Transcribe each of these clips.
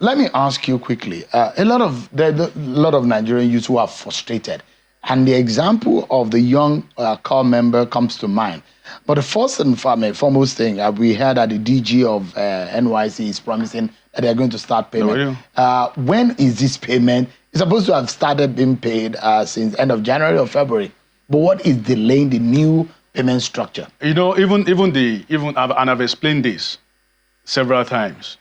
let me ask you quickly. A lot of Nigerian youth who are frustrated, and the example of the young core member comes to mind. But the first and foremost thing, we heard that the DG of NYC is promising that they're going to start payment. When is this payment? It's supposed to have started being paid since end of January or February. But what is delaying the new payment structure? You know, and I've explained this several times.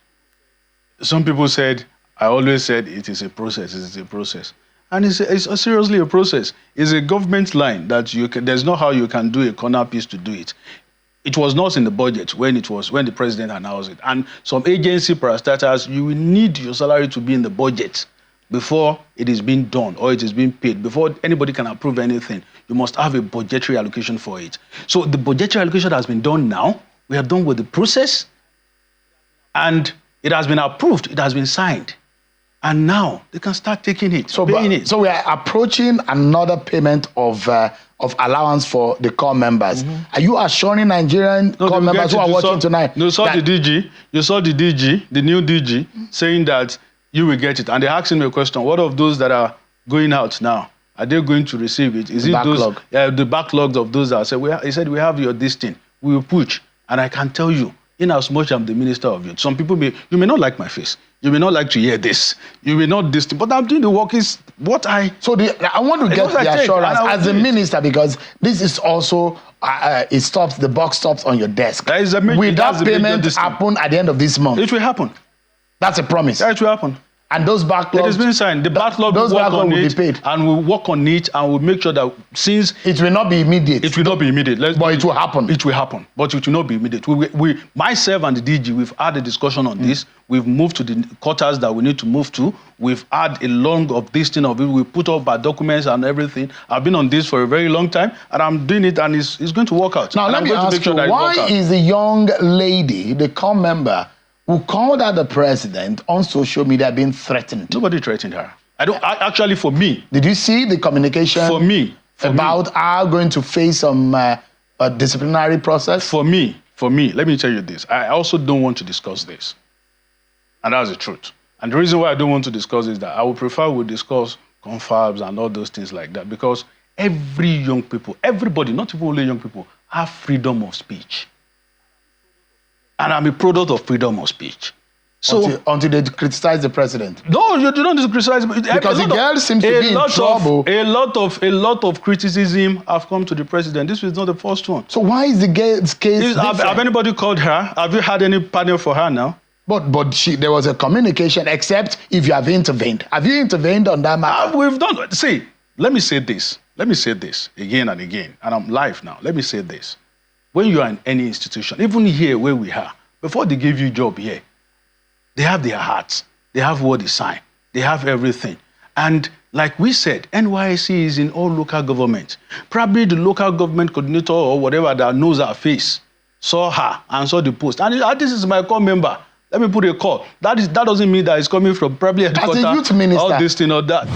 Some people said, I always said it is a process, it is a process. And it's seriously a process. It's a government line that there's no how you can do a corner piece to do it. It was not in the budget when the president announced it. And some agency parastatals, you will need your salary to be in the budget before it is being done or it is being paid. Before anybody can approve anything, you must have a budgetary allocation for it. So the budgetary allocation has been done now. We are done with the process. And it has been approved. It has been signed. And now they can start taking it, paying it. So we are approaching another payment of allowance for the core members. Are you assuring Nigerian core members who are watching tonight? You saw the DG, the new DG, saying that you will get it. And they're asking me a question, what of those that are going out now? Are they going to receive it? Is it backlog? The backlogs of those that said, he said, we have your this thing. We will push. And I can tell you, in as much I'm the minister of youth, some people you may not like my face. You may not like to hear this. You may not this thing, but I'm doing the work is what I... So I want to get the assurance as a minister, because this is also, the buck stops on your desk. Will that payment happen at the end of this month? It will happen. That's a promise. Yeah, it will happen. And those backlogs... It has been signed. The backlog will be paid. And we'll work on it, and we'll make sure that since... It will not be immediate. It will not be immediate. But it will happen. It will happen. But it will not be immediate. Myself and the DG, we've had a discussion on this. We've moved to the quarters that we need to move to. We've had a long of this thing of it. We put up our documents and everything. I've been on this for a very long time, and I'm doing it, and it's going to work out. Now, let me ask you, why is the young lady, the core member, who called out the president on social media being threatened? Nobody threatened her. Actually, for me. Did you see the communication? For me. About her going to face some disciplinary process? For me, let me tell you this. I also don't want to discuss this. And that's the truth. And the reason why I don't want to discuss is that I would prefer we discuss confabs and all those things like that, because every young people, everybody, not even only young people, have freedom of speech. And I'm a product of freedom of speech. So until they criticize the president. No, you do not criticize. Because the girl seems to be in trouble. A lot of criticism have come to the president. This is not the first one. So why is the girl's case different? Have anybody called her? Have you had any panel for her now? But there was a communication, except if you have intervened. Have you intervened on that matter? We've done. See, let me say this. Let me say this again and again. And I'm live now. Let me say this. When you are in any institution, even here where we are, before they give you a job here, they have their hearts. They have what they sign. They have everything. And like we said, NYC is in all local government. Probably the local government coordinator or whatever that knows our face saw her and saw the post. And this is my core member. Let me put a call. That doesn't mean that it's coming from probably a headquarters, all this thing or that.